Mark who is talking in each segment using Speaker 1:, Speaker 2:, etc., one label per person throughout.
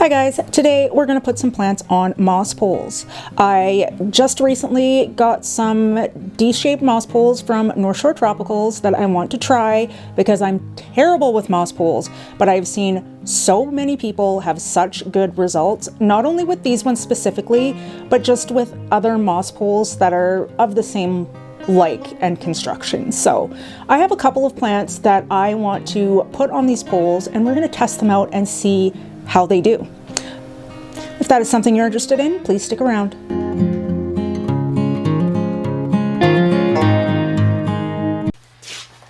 Speaker 1: Hi guys, today we're going to put some plants on moss poles. I just recently got some D-shaped moss poles from North Shore Tropicals that I want to try because I'm terrible with moss poles, but I've seen so many people have such good results, not only with these ones specifically, but just with other moss poles that are of the same like and construction. So I have a couple of plants that I want to put on these poles and we're going to test them out and see how they do. If that is something you're interested in, please stick around.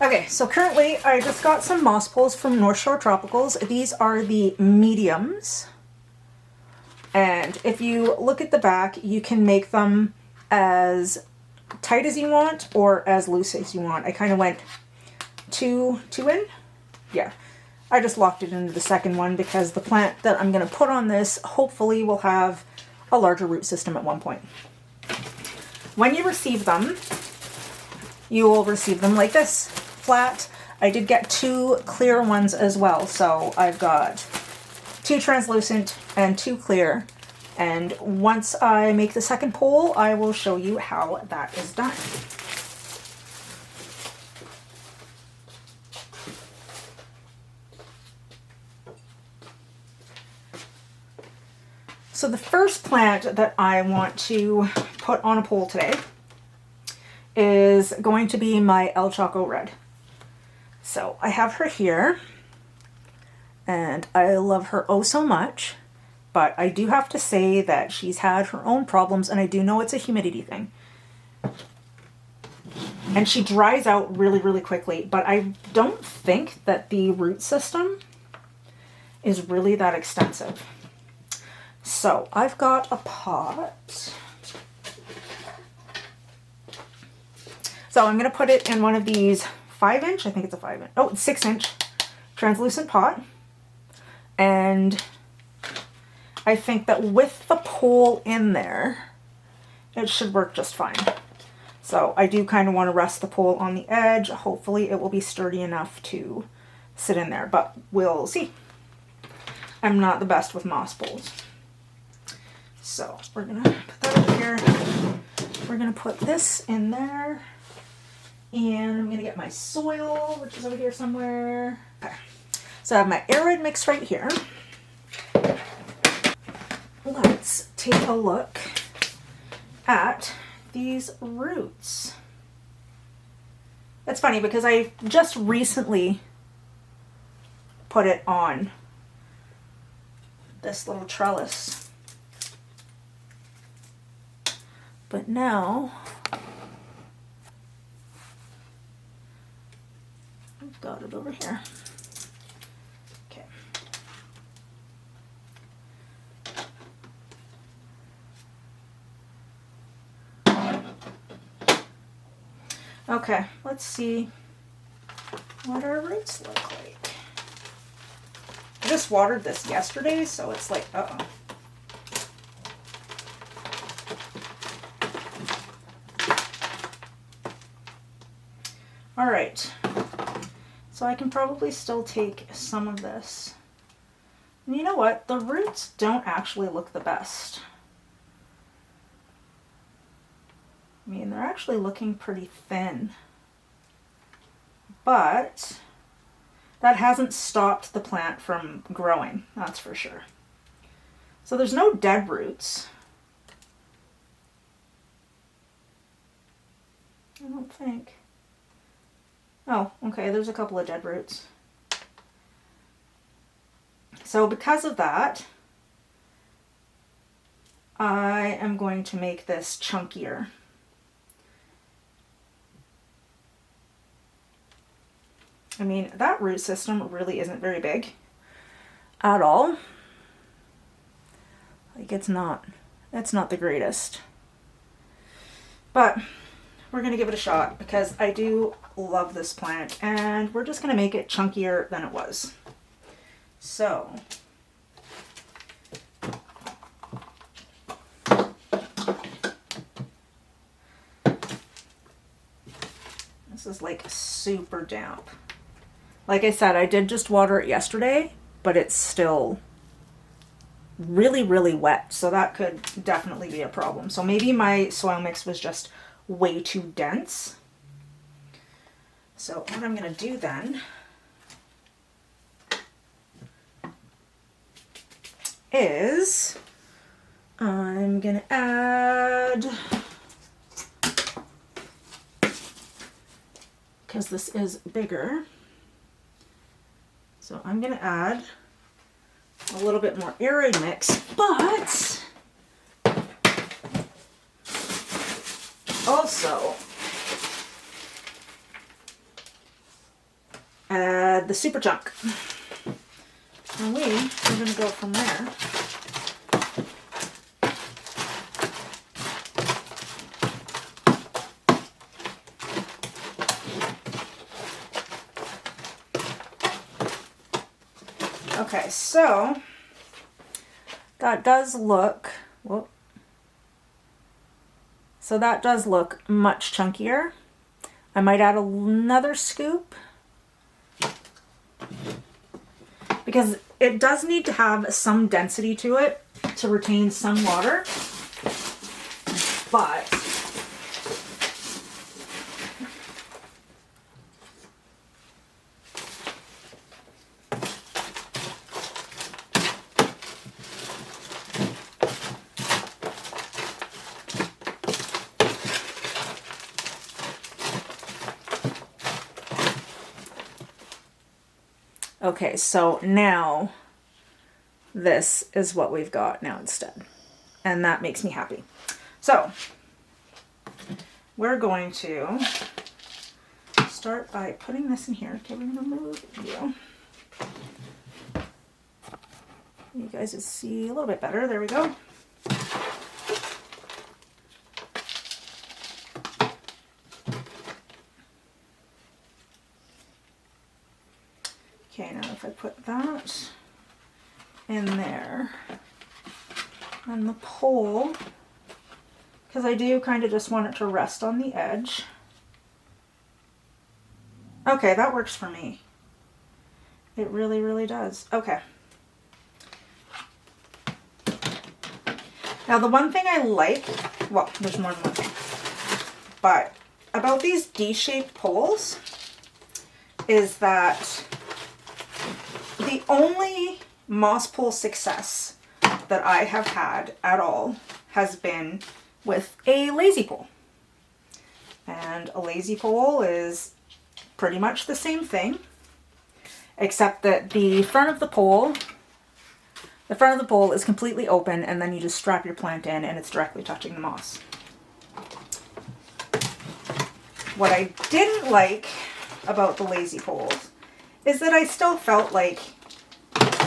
Speaker 1: Okay, so currently I just got some moss poles from North Shore Tropicals. These are the mediums. And if you look at the back, you can make them as tight as you want or as loose as you want. I kind of went two in. Yeah. I just locked it into the second one because the plant that I'm going to put on this hopefully will have a larger root system at one point. When you receive them, you will receive them like this, flat. I did get two clear ones as well, so I've got two translucent and two clear. And once I make the second pole, I will show you how that is done. So the first plant that I want to put on a pole today is going to be my El Choco Red. So I have her here, and I love her oh so much, but I do have to say that she's had her own problems, and I do know it's a humidity thing. And she dries out really, really quickly, but I don't think that the root system is really that extensive. So I've got a pot. So I'm going to put it in one of these 5-inch, I think it's a 5-inch, oh, it's 6-inch translucent pot. And I think that with the pole in there, it should work just fine. So I do kind of want to rest the pole on the edge. Hopefully it will be sturdy enough to sit in there, but we'll see. I'm not the best with moss poles. So we're going to put that over here. We're going to put this in there. And I'm going to get my soil, which is over here somewhere. Okay. So I have my arid mix right here. Let's take a look at these roots. That's funny because I just recently put it on this little trellis. But now I've got it over here. Okay. Okay, let's see what our roots look like. I just watered this yesterday, so it's like, uh-oh. All right, so I can probably still take some of this. And you know what? The roots don't actually look the best. I mean, they're actually looking pretty thin. But that hasn't stopped the plant from growing, that's for sure. So there's no dead roots. I don't think. Oh, okay, there's a couple of dead roots. So because of that, I am going to make this chunkier. I mean, that root system really isn't very big at all. Like, it's not the greatest. But we're going to give it a shot because I do love this plant, and we're just going to make it chunkier than it was. So this is like super damp. Like I said, I did just water it yesterday, but it's still really, really wet. So that could definitely be a problem. So maybe my soil mix was just way too dense. So what I'm going to do then is I'm going to add, because this is bigger, so I'm going to add a little bit more aerated mix, but also add the super chunk. And we're going to go from there. Okay, so that does look, whoop. So that does look much chunkier. I might add another scoop because it does need to have some density to it to retain some water, but okay, so now this is what we've got now instead. And that makes me happy. So we're going to start by putting this in here. Okay, we're going to move you. You guys will see a little bit better. There we go. Okay, now if I put that in there, and the pole, because I do kind of just want it to rest on the edge. Okay, that works for me. It really, really does. Okay. Now the one thing I like, well, there's more than one thing, but about these D-shaped poles is that the only moss pole success that I have had at all has been with a lazy pole. And a lazy pole is pretty much the same thing, except that the front of the pole is completely open, and then you just strap your plant in and it's directly touching the moss. What I didn't like about the lazy poles is that I still felt like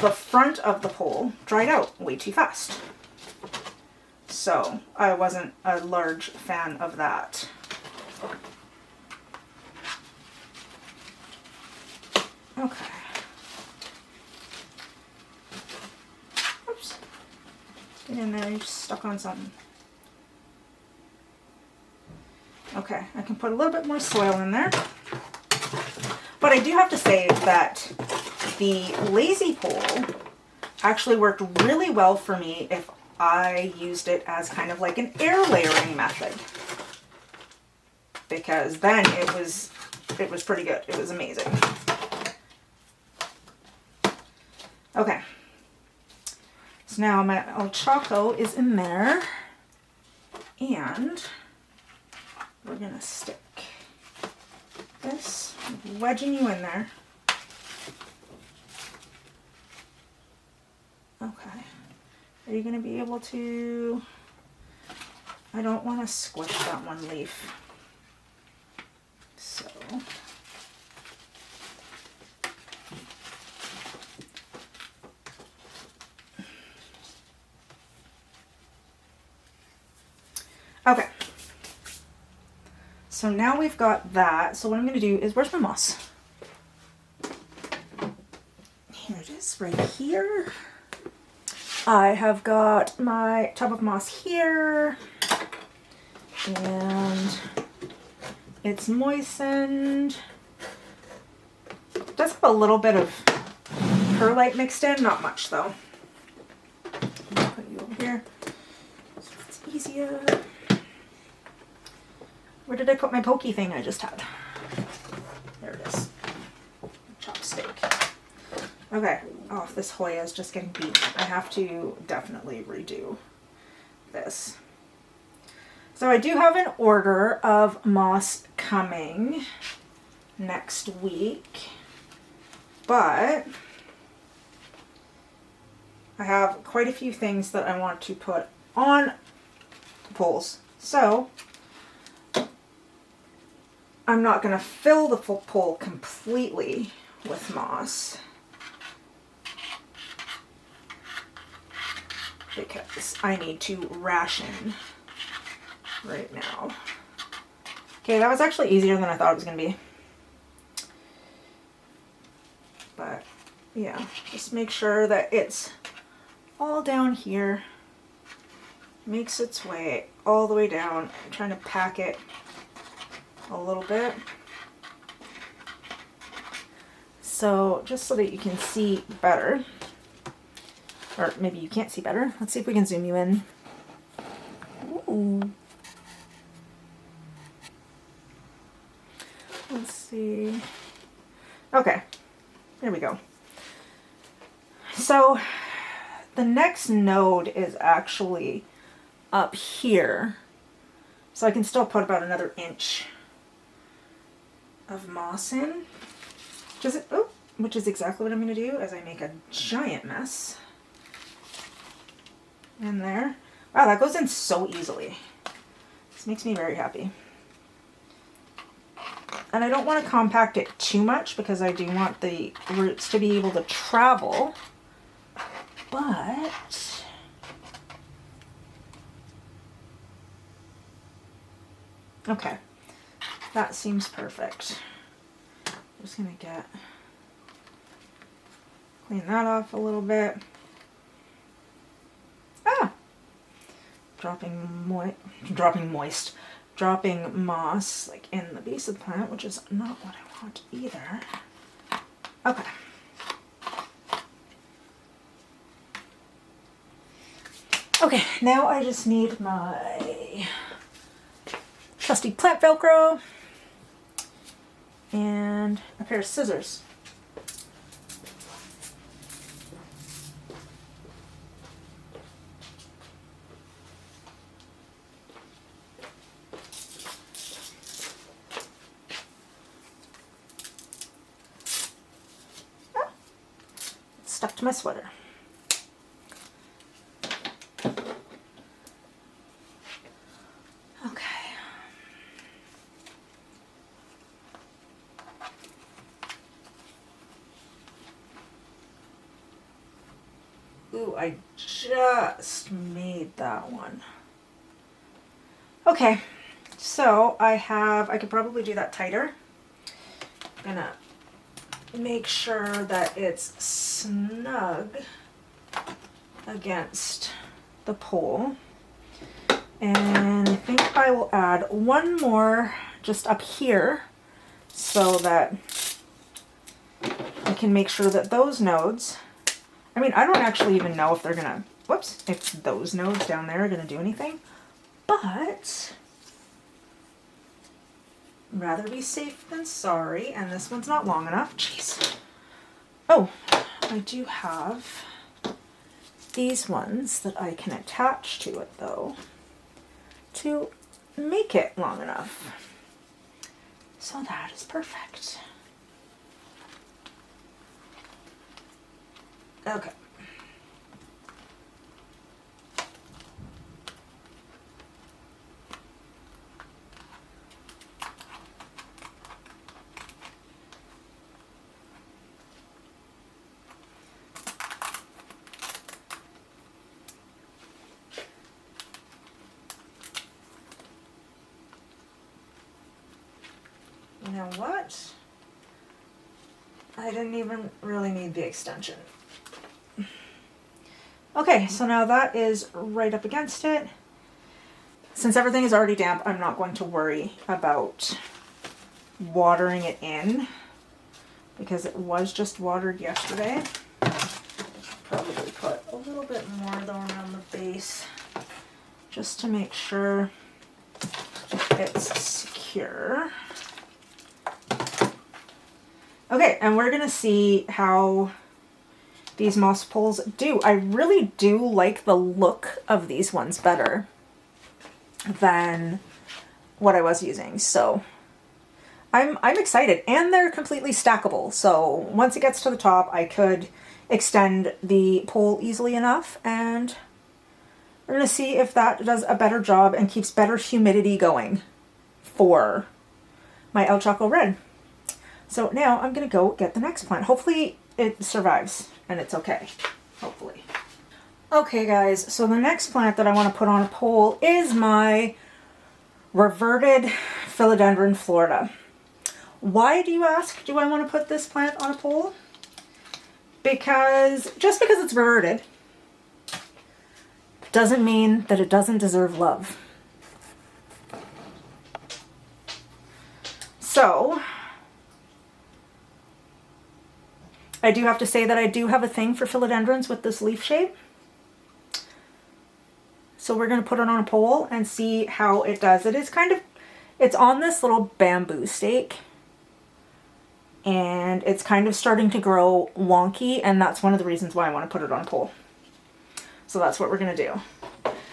Speaker 1: the front of the pole dried out way too fast. So I wasn't a large fan of that. Okay. Oops. Get in there, you're stuck on something. Okay, I can put a little bit more soil in there. But I do have to say that the lazy pole actually worked really well for me if I used it as kind of like an air layering method, because then it was pretty good. It was amazing. Okay, so now my old Choco is in there, and we're gonna stick this, wedging you in there. Okay, are you going to be able to, I don't want to squish that one leaf, so okay, so now we've got that. So what I'm going to do is, where's my moss? Here it is, right here. I have got my tub of moss here, and it's moistened. It does have a little bit of perlite mixed in, not much though. here so it's easier. Where did I put my pokey thing I just had? There it is. Chopstick. Okay. Oh, this Hoya is just getting beat. I have to definitely redo this. So I do have an order of moss coming next week, but I have quite a few things that I want to put on the poles. So I'm not going to fill the full pole completely with moss because I need to ration right now. Okay, that was actually easier than I thought it was going to be. But yeah, just make sure that it's all down here, makes its way all the way down. I'm trying to pack it a little bit. So just so that you can see better, or maybe you can't see better. Let's see if we can zoom you in. Ooh. Let's see. Okay, there we go. So the next node is actually up here. So I can still put about another inch of moss in. Which is exactly what I'm going to do as I make a giant mess in there. Wow, that goes in so easily. This makes me very happy. And I don't want to compact it too much because I do want the roots to be able to travel. But okay, that seems perfect. I'm just going to clean that off a little bit. Dropping moss like in the base of the plant, which is not what I want either. Okay. Okay, now I just need my trusty plant Velcro and a pair of scissors. Stuck to my sweater. Okay. Ooh, I just made that one. Okay, so I could probably do that tighter. I'm gonna make sure that it's snug against the pole. And I think I will add one more just up here so that I can make sure that those nodes, I mean, I don't actually even know if they're gonna, if those nodes down there are gonna do anything, but rather be safe than sorry. And this one's not long enough. Jeez. Oh, I do have these ones that I can attach to it though to make it long enough. So that is perfect. Okay. You know what? I didn't even really need the extension. Okay, so now that is right up against it. Since everything is already damp, I'm not going to worry about watering it in because it was just watered yesterday. Probably put a little bit more though around the base. just to make sure it's secure. Okay, and we're gonna see how these moss poles do. I really do like the look of these ones better than what I was using, so I'm excited. And they're completely stackable, so once it gets to the top, I could extend the pole easily enough, and we're gonna see if that does a better job and keeps better humidity going for my El Choco Red. So now I'm gonna go get the next plant. Hopefully it survives and it's okay, hopefully. Okay guys, so the next plant that I want to put on a pole is my reverted Philodendron Florida. Why, do you ask, do I want to put this plant on a pole? Just because it's reverted doesn't mean that it doesn't deserve love. So I do have to say that I do have a thing for philodendrons with this leaf shape. So we're going to put it on a pole and see how it does. It is it's on this little bamboo stake. And it's kind of starting to grow wonky, and that's one of the reasons why I want to put it on a pole. So that's what we're going to do.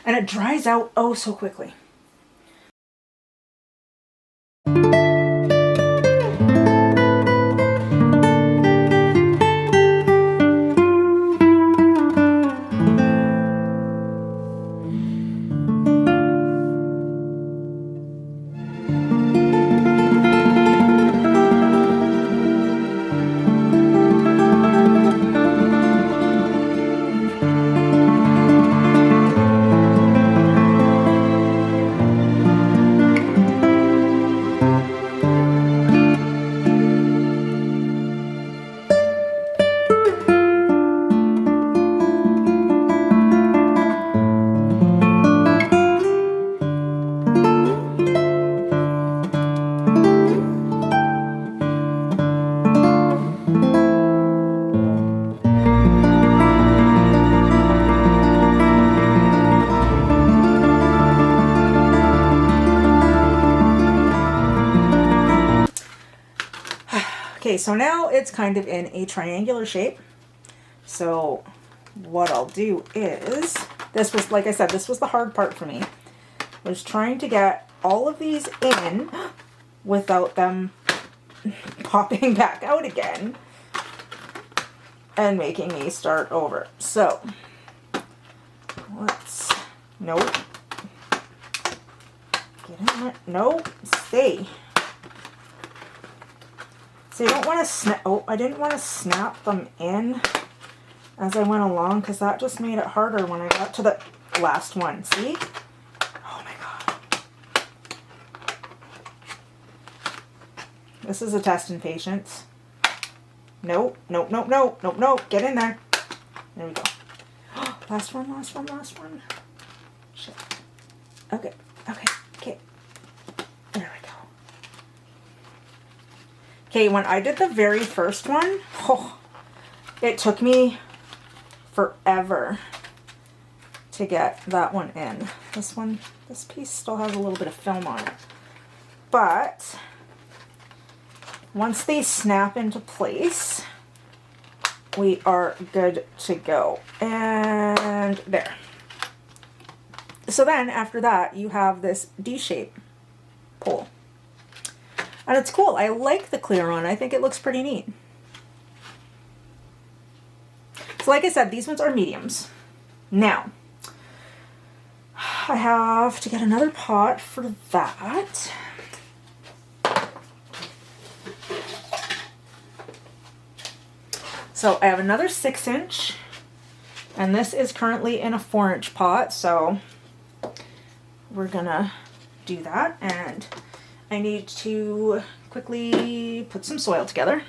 Speaker 1: And it dries out oh so quickly. Okay, so now it's kind of in a triangular shape. So what I'll do is, this was, like I said, this was the hard part for me, was trying to get all of these in without them popping back out again and making me start over. So let's, nope, get in there, no, stay. So you don't want to snap, oh, I didn't want to snap them in as I went along, because that just made it harder when I got to the last one. See? Oh my god. This is a test in patience. Nope, nope, nope, nope, nope, nope. Get in there. There we go. Last one, last one, last one. Shit. Okay, okay, okay. There we go. Okay, when I did the very first one, oh, it took me forever to get that one in. This one, this piece still has a little bit of film on it. But once they snap into place, we are good to go. And there. So then after that, you have this D-shape pole. And it's cool. I like the clear one. I think it looks pretty neat. So like I said, these ones are mediums. Now, I have to get another pot for that. So I have another 6-inch, and this is currently in a 4-inch pot, so we're gonna do that, and I need to quickly put some soil together.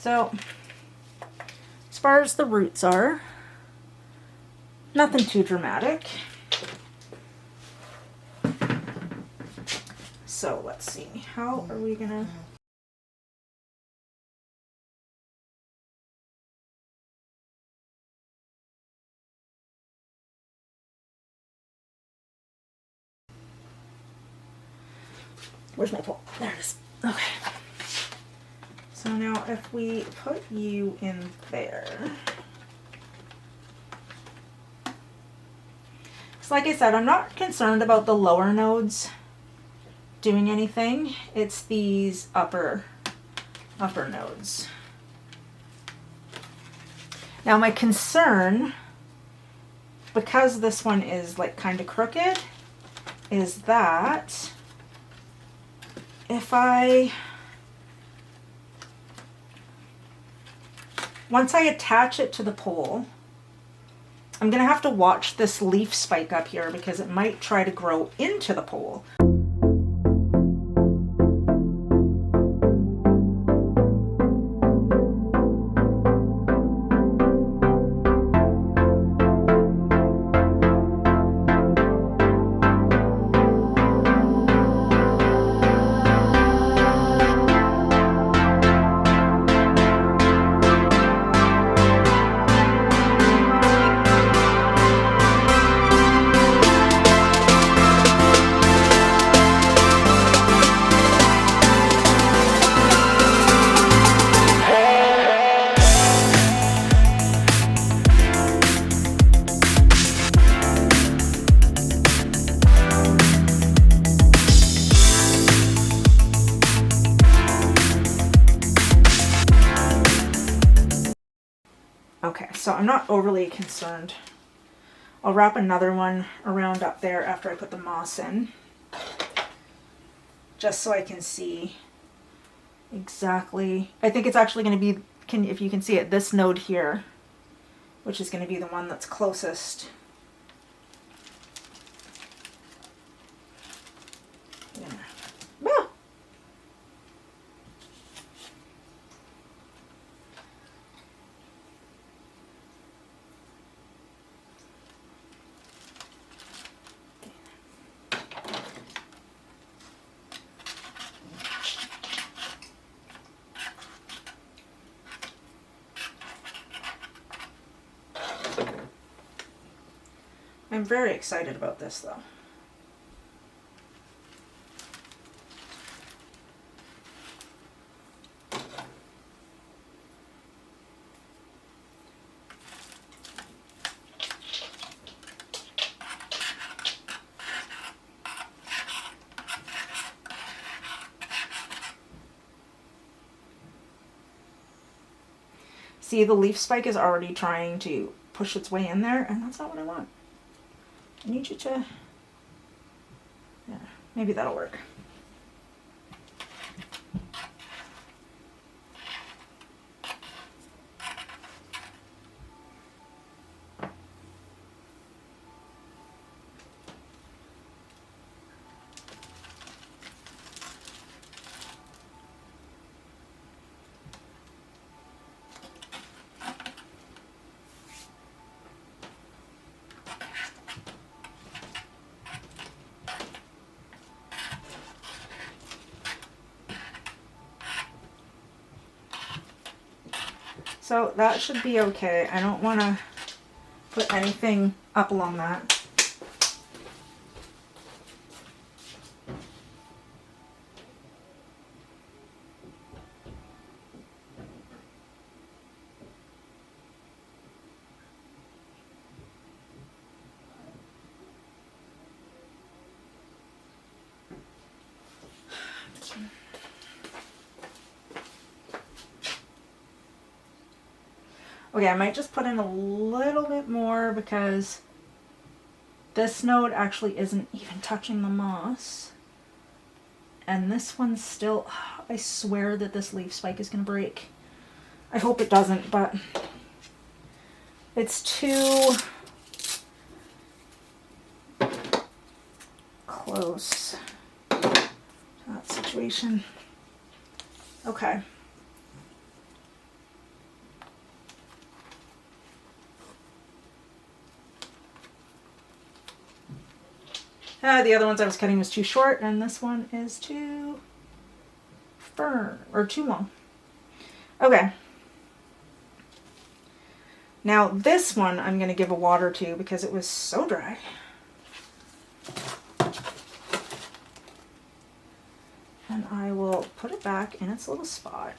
Speaker 1: So, as far as the roots are, nothing too dramatic. So let's see, how are we gonna... Where's my pole? There it is. Okay. So now if we put you in there, so like I said, I'm not concerned about the lower nodes doing anything. It's these upper nodes. Now my concern, because this one is like kind of crooked, is that if once I attach it to the pole, I'm gonna have to watch this leaf spike up here because it might try to grow into the pole. Okay, so I'm not overly concerned. I'll wrap another one around up there after I put the moss in, just so I can see exactly. I think it's actually going to be, if you can see it, this node here, which is going to be the one that's closest. Yeah. Ah! I'm very excited about this though. See, the leaf spike is already trying to push its way in there, and that's not what I want. I need you to, yeah, maybe that'll work. So that should be okay. I don't want to put anything up along that. Okay, I might just put in a little bit more because this node actually isn't even touching the moss. And this one's still, I swear that this leaf spike is going to break. I hope it doesn't, but it's too close to that situation. Okay. The other ones I was cutting was too short, and this one is too firm, or too long. Okay. Now this one I'm going to give a water to because it was so dry. And I will put it back in its little spot.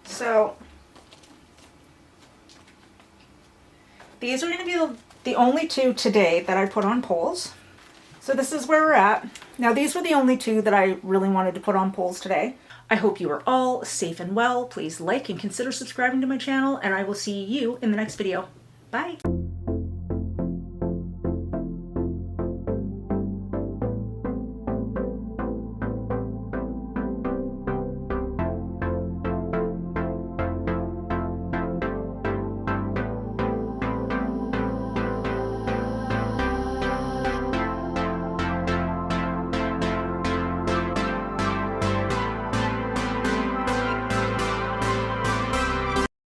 Speaker 1: So these are going to be the only two today that I put on poles. So this is where we're at. Now these were the only two that I really wanted to put on poles today. I hope you are all safe and well. Please like and consider subscribing to my channel, and I will see you in the next video. Bye.